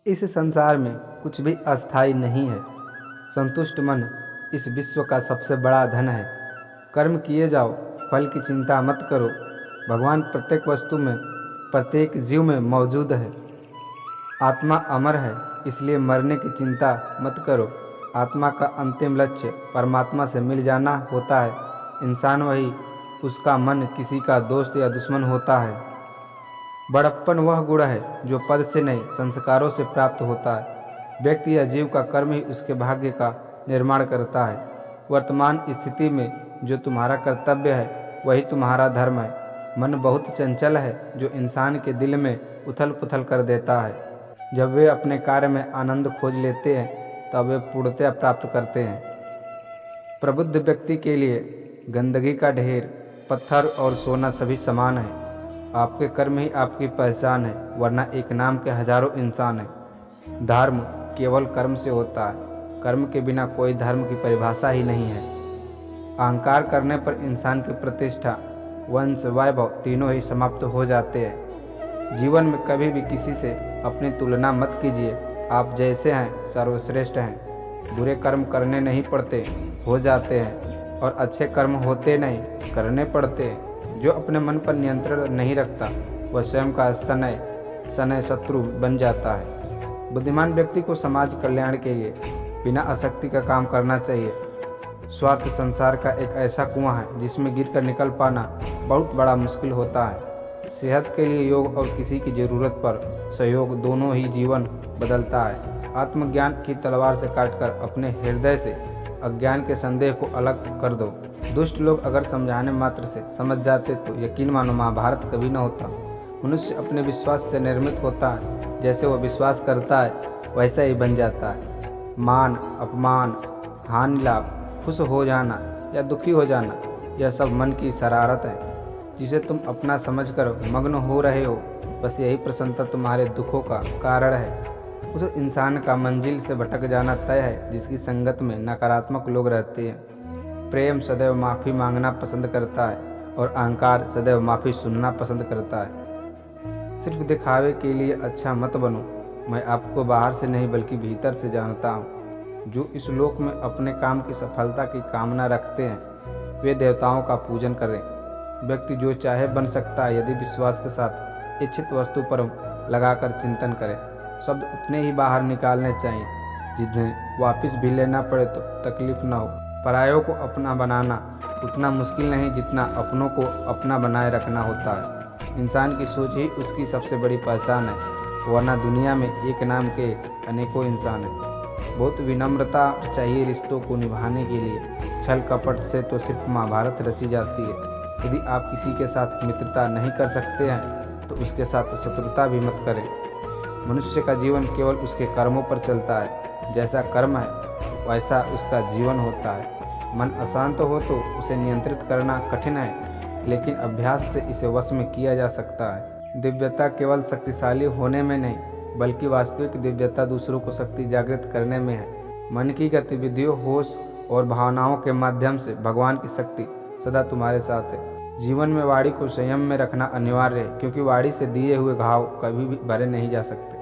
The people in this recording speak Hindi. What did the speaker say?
इस संसार में कुछ भी अस्थायी नहीं है। संतुष्ट मन इस विश्व का सबसे बड़ा धन है। कर्म किए जाओ, फल की चिंता मत करो। भगवान प्रत्येक वस्तु में, प्रत्येक जीव में मौजूद है। आत्मा अमर है, इसलिए मरने की चिंता मत करो। आत्मा का अंतिम लक्ष्य परमात्मा से मिल जाना होता है। इंसान वही, उसका मन किसी का दोस्त या दुश्मन होता है। बड़प्पन वह गुण है जो पद से नहीं, संस्कारों से प्राप्त होता है। व्यक्ति या जीव का कर्म ही उसके भाग्य का निर्माण करता है। वर्तमान स्थिति में जो तुम्हारा कर्तव्य है वही तुम्हारा धर्म है। मन बहुत चंचल है जो इंसान के दिल में उथल पुथल कर देता है। जब वे अपने कार्य में आनंद खोज लेते हैं तब वे पूर्णतया प्राप्त करते हैं। प्रबुद्ध व्यक्ति के लिए गंदगी का ढेर, पत्थर और सोना सभी समान है। आपके कर्म ही आपकी पहचान है, वरना एक नाम के हजारों इंसान हैं। धर्म केवल कर्म से होता है। कर्म के बिना कोई धर्म की परिभाषा ही नहीं है। अहंकार करने पर इंसान की प्रतिष्ठा, वंश, वैभव तीनों ही समाप्त हो जाते हैं। जीवन में कभी भी किसी से अपनी तुलना मत कीजिए। आप जैसे हैं सर्वश्रेष्ठ हैं। बुरे कर्म करने नहीं पड़ते, हो जाते हैं, और अच्छे कर्म होते नहीं, करने पड़ते हैं। जो अपने मन पर नियंत्रण नहीं रखता वह स्वयं का सनय शत्रु बन जाता है। बुद्धिमान व्यक्ति को समाज कल्याण के लिए बिना आसक्ति का काम करना चाहिए। स्वार्थ संसार का एक ऐसा कुआं है जिसमें गिरकर निकल पाना बहुत बड़ा मुश्किल होता है। सेहत के लिए योग और किसी की ज़रूरत पर सहयोग दोनों ही जीवन बदलता है। आत्मज्ञान की तलवार से काटकर अपने हृदय से अज्ञान के संदेह को अलग कर दो। दुष्ट लोग अगर समझाने मात्र से समझ जाते तो यकीन मानो महाभारत कभी न होता। मनुष्य अपने विश्वास से निर्मित होता है। जैसे वह विश्वास करता है वैसा ही बन जाता है। मान, अपमान, हानि लाभ, खुश हो जाना या दुखी हो जाना, यह सब मन की शरारत है जिसे तुम अपना समझकर मग्न हो रहे हो। बस यही प्रसन्नता तुम्हारे दुखों का कारण है। उस इंसान का मंजिल से भटक जाना तय है जिसकी संगत में नकारात्मक लोग रहते हैं। प्रेम सदैव माफ़ी मांगना पसंद करता है और अहंकार सदैव माफ़ी सुनना पसंद करता है। सिर्फ दिखावे के लिए अच्छा मत बनो। मैं आपको बाहर से नहीं बल्कि भीतर से जानता हूँ। जो इस लोक में अपने काम की सफलता की कामना रखते हैं वे देवताओं का पूजन करें। व्यक्ति जो चाहे बन सकता है यदि विश्वास के साथ इच्छित वस्तु पर लगाकर चिंतन करे। शब्द उतने ही बाहर निकालने चाहिए जिन्हें वापस भी लेना पड़े तो तकलीफ न हो। परायों को अपना बनाना उतना मुश्किल नहीं जितना अपनों को अपना बनाए रखना होता है। इंसान की सोच ही उसकी सबसे बड़ी पहचान है, वरना दुनिया में एक नाम के अनेकों इंसान हैं। बहुत विनम्रता चाहिए रिश्तों को निभाने के लिए। छल कपट से तो सिर्फ महाभारत रची जाती है। यदि आप किसी के साथ मित्रता नहीं कर सकते हैं तो उसके साथ शत्रुता भी मत करें। मनुष्य का जीवन केवल उसके कर्मों पर चलता है। जैसा कर्म है वैसा उसका जीवन होता है। मन अशांत हो तो उसे नियंत्रित करना कठिन है, लेकिन अभ्यास से इसे वश में किया जा सकता है। दिव्यता केवल शक्तिशाली होने में नहीं बल्कि वास्तविक दिव्यता दूसरों को शक्ति जागृत करने में है। मन की गतिविधियों, होश और भावनाओं के माध्यम से भगवान की शक्ति सदा तुम्हारे साथ है। जीवन में वाणी को संयम में रखना अनिवार्य है, क्योंकि वाणी से दिए हुए घाव कभी भी भरे नहीं जा सकते।